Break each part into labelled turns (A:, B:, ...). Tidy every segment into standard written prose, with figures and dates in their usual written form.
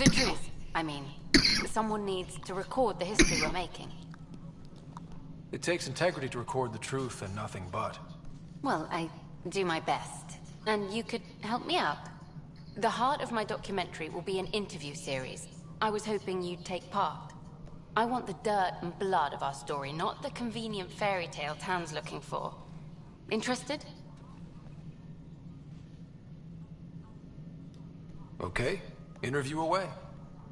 A: The truth, I mean. Someone needs to record the history we're making.
B: It takes integrity to record the truth and nothing but.
A: Well, I do my best. And you could help me out. The heart of my documentary will be an interview series. I was hoping you'd take part. I want the dirt and blood of our story, not the convenient fairy tale Tan's looking for. Interested?
B: Okay, interview away.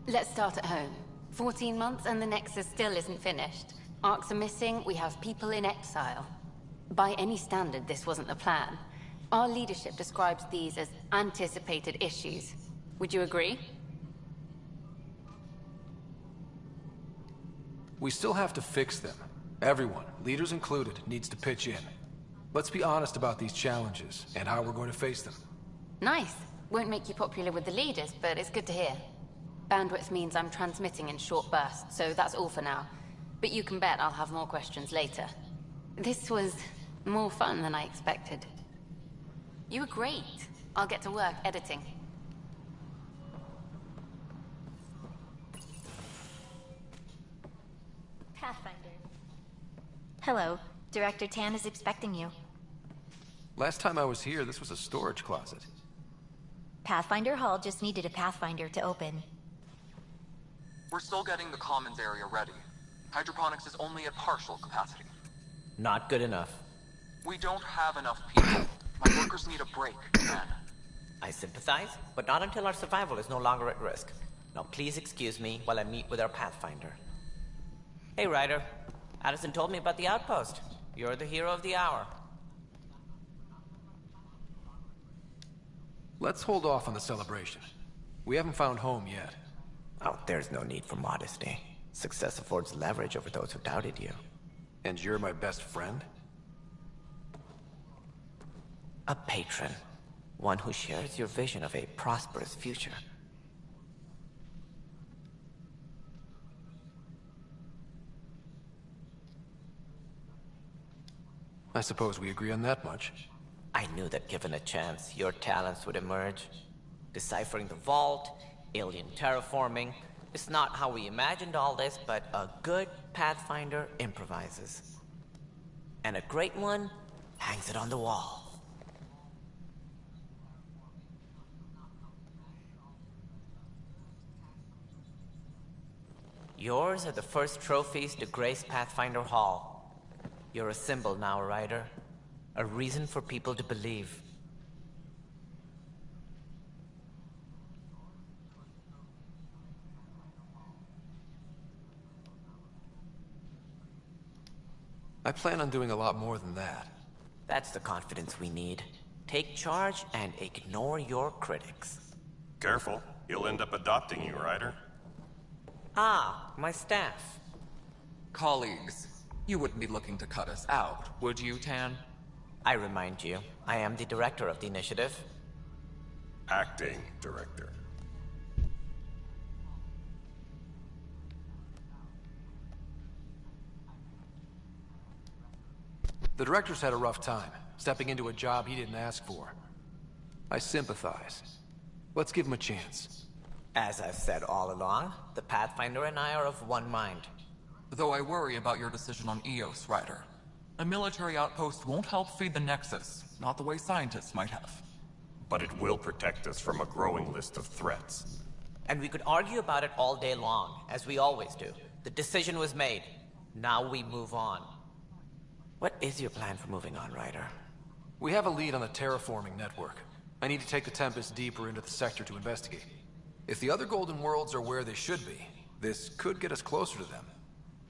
A: Let's start at home. 14 months and the Nexus still isn't finished. Arcs are missing, we have people in exile. By any standard, this wasn't the plan. Our leadership describes these as anticipated issues. Would you agree?
B: We still have to fix them. Everyone, leaders included, needs to pitch in. Let's be honest about these challenges and how we're going to face them.
A: Nice. Won't make you popular with the leaders, but it's good to hear. Bandwidth means I'm transmitting in short bursts, so that's all for now. But you can bet I'll have more questions later. This was more fun than I expected. You were great. I'll get to work editing.
C: Pathfinder. Hello. Director Tan is expecting you.
B: Last time I was here, this was a storage closet.
C: Pathfinder Hall just needed a Pathfinder to open.
D: We're still getting the commons area ready. Hydroponics is only at partial capacity.
E: Not good enough.
D: We don't have enough people. My workers need a break, man.
E: I sympathize, but not until our survival is no longer at risk. Now please excuse me while I meet with our Pathfinder. Hey, Ryder. Addison told me about the outpost. You're the hero of the hour.
B: Let's hold off on the celebration. We haven't found home yet.
E: Oh, there's no need for modesty. Success affords leverage over those who doubted you.
B: And you're my best friend?
E: A patron. One who shares your vision of a prosperous future.
B: I suppose we agree on that much.
E: I knew that given a chance, your talents would emerge. Deciphering the vault, alien terraforming. It's not how we imagined all this, but a good Pathfinder improvises. And a great one hangs it on the wall. Yours are the first trophies to grace Pathfinder Hall. You're a symbol now, Ryder. A reason for people to believe.
B: I plan on doing a lot more than that.
E: That's the confidence we need. Take charge and ignore your critics.
F: Careful. He'll end up adopting you, Ryder.
E: Ah, my staff.
D: Colleagues, you wouldn't be looking to cut us out, would you, Tan?
E: I remind you, I am the director of the initiative.
F: Acting director.
B: The director's had a rough time, stepping into a job he didn't ask for. I sympathize. Let's give him a chance.
E: As I've said all along, the Pathfinder and I are of one mind.
D: Though I worry about your decision on Eos, Ryder. A military outpost won't help feed the Nexus, not the way scientists might have.
F: But it will protect us from a growing list of threats.
E: And we could argue about it all day long, as we always do. The decision was made. Now we move on. What is your plan for moving on, Ryder?
B: We have a lead on the terraforming network. I need to take the Tempest deeper into the sector to investigate. If the other Golden Worlds are where they should be, this could get us closer to them.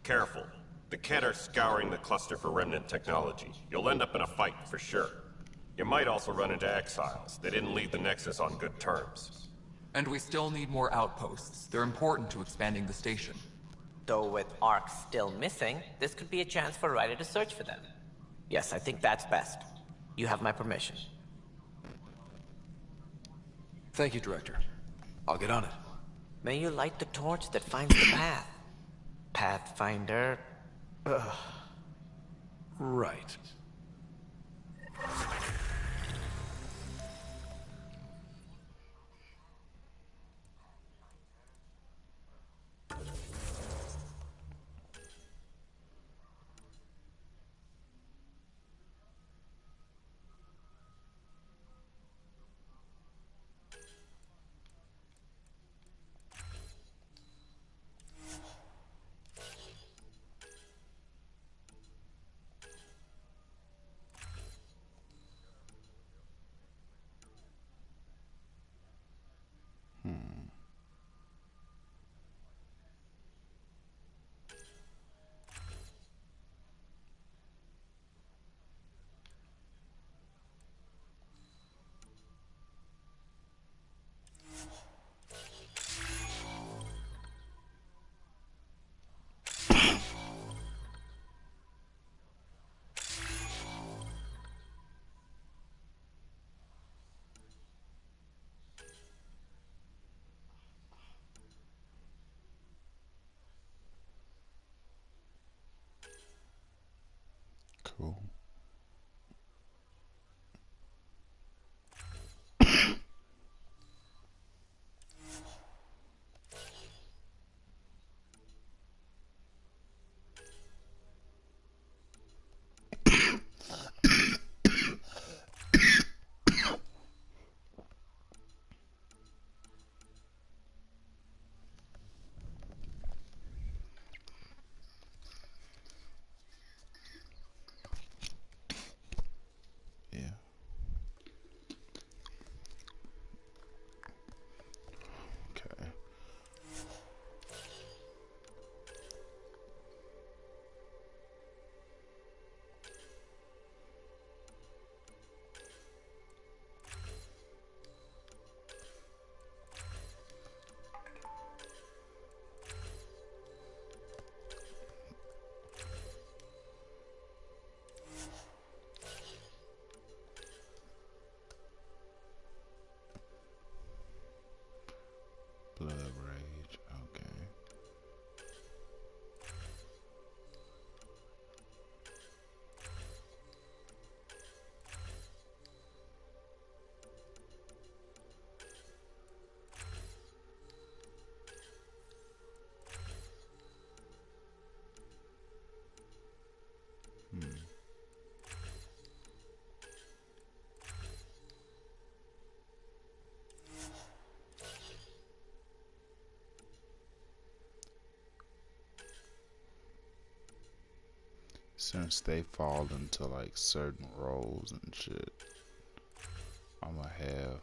F: Careful. The Kett are scouring the cluster for remnant technology. You'll end up in a fight for sure. You might also run into exiles. They didn't leave the Nexus on good terms.
D: And we still need more outposts. They're important to expanding the station.
E: Though with Ark still missing, this could be a chance for Ryder to search for them. Yes, I think that's best. You have my permission.
B: Thank you, Director. I'll get on it.
E: May you light the torch that finds the path. Pathfinder. Ugh.
B: Right.
G: Cool. Yeah. Okay. Blood rage. Okay. Since they fall into like certain roles and shit, I'ma have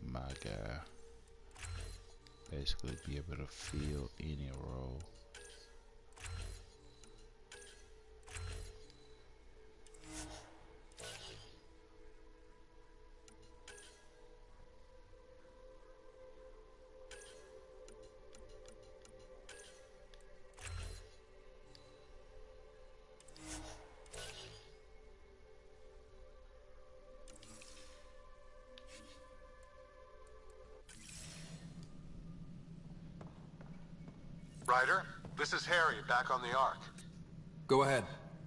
G: my guy basically be able to fill any role.
H: Ryder, this is Harry, back on the Ark.
B: Go ahead.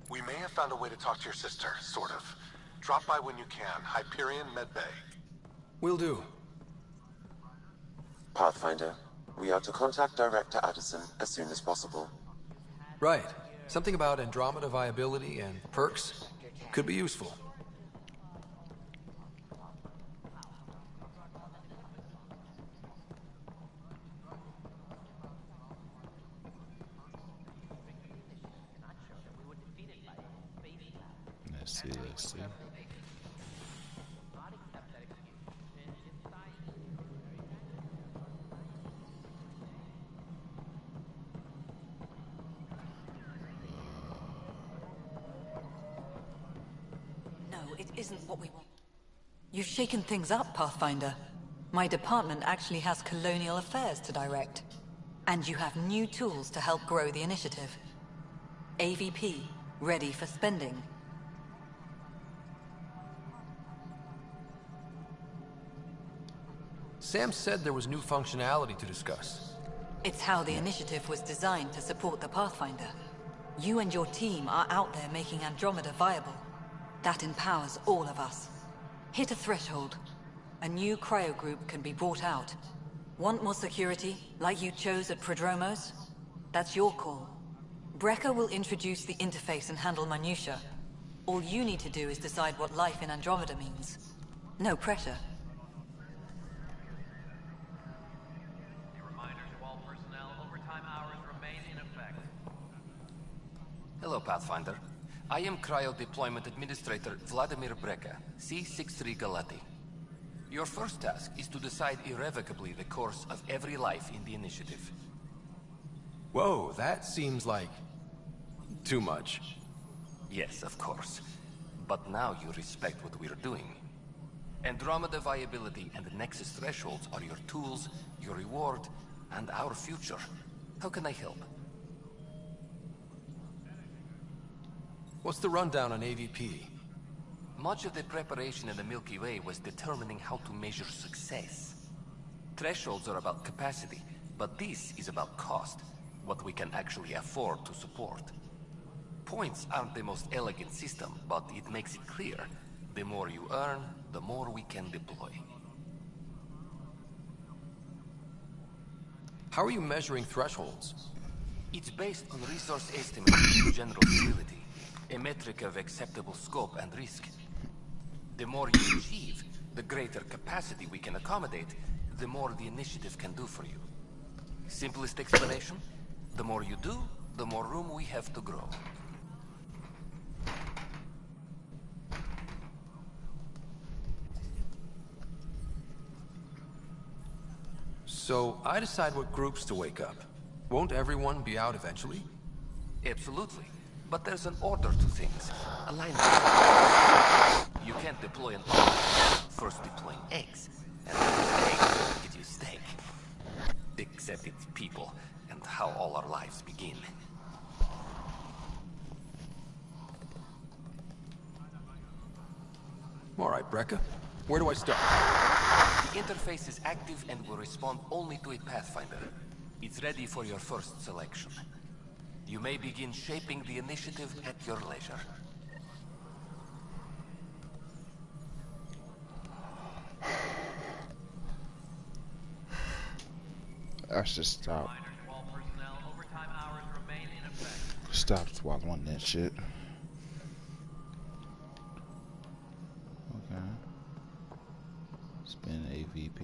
H: We may have found a way to talk to your sister, sort of. Drop by when you can. Hyperion Medbay.
B: Will do.
I: Pathfinder, we are to contact Director Addison as soon as possible.
B: Right. Something about Andromeda viability and perks could be useful.
G: Let's see.
J: No, it isn't what we want. You've shaken things up, Pathfinder. My department actually has colonial affairs to direct. And you have new tools to help grow the initiative. AVP, ready for spending.
B: Sam said there was new functionality to discuss.
J: It's how the initiative was designed to support the Pathfinder. You and your team are out there making Andromeda viable. That empowers all of us. Hit a threshold. A new cryo group can be brought out. Want more security, like you chose at Prodromos? That's your call. Brecker will introduce the interface and handle minutiae. All you need to do is decide what life in Andromeda means. No pressure.
K: Hello, Pathfinder. I am Cryo Deployment Administrator Vladimir Brecker, C-63 Galati. Your first task is to decide irrevocably the course of every life in the initiative.
B: Whoa, that seems like too much.
K: Yes, of course. But now you respect what we're doing. Andromeda viability and the Nexus thresholds are your tools, your reward, and our future. How can I help?
B: What's the rundown on AVP?
K: Much of the preparation in the Milky Way was determining how to measure success. Thresholds are about capacity, but this is about cost, what we can actually afford to support. Points aren't the most elegant system, but it makes it clear. The more you earn, the more we can deploy.
B: How are you measuring thresholds?
K: It's based on resource estimates of general utility, a metric of acceptable scope and risk. The more you achieve, the greater capacity we can accommodate, the more the initiative can do for you. Simplest explanation, the more you do, the more room we have to grow.
B: So, I decide what groups to wake up. Won't everyone be out eventually?
K: Absolutely. But there's an order to things. Alignment. You can't deploy an omelet first deploying eggs. And then eggs get you steak. Except it's people, and how all our lives begin.
B: Alright, Brekka. Where do I start?
K: The interface is active and will respond only to a Pathfinder. It's ready for your first selection. You may begin shaping the initiative at your leisure.
G: I should stop. Stop swallowing that shit. Okay. Spin AVP.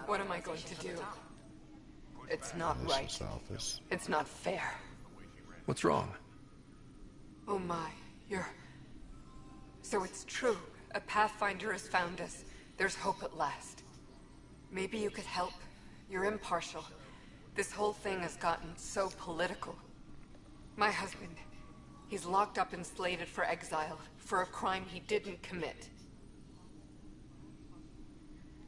L: What am I going to do? It's not right. It's not fair.
B: What's wrong?
L: Oh my, So it's true. A Pathfinder has found us. There's hope at last. Maybe you could help. You're impartial. This whole thing has gotten so political. My husband, he's locked up and slated for exile for a crime he didn't commit.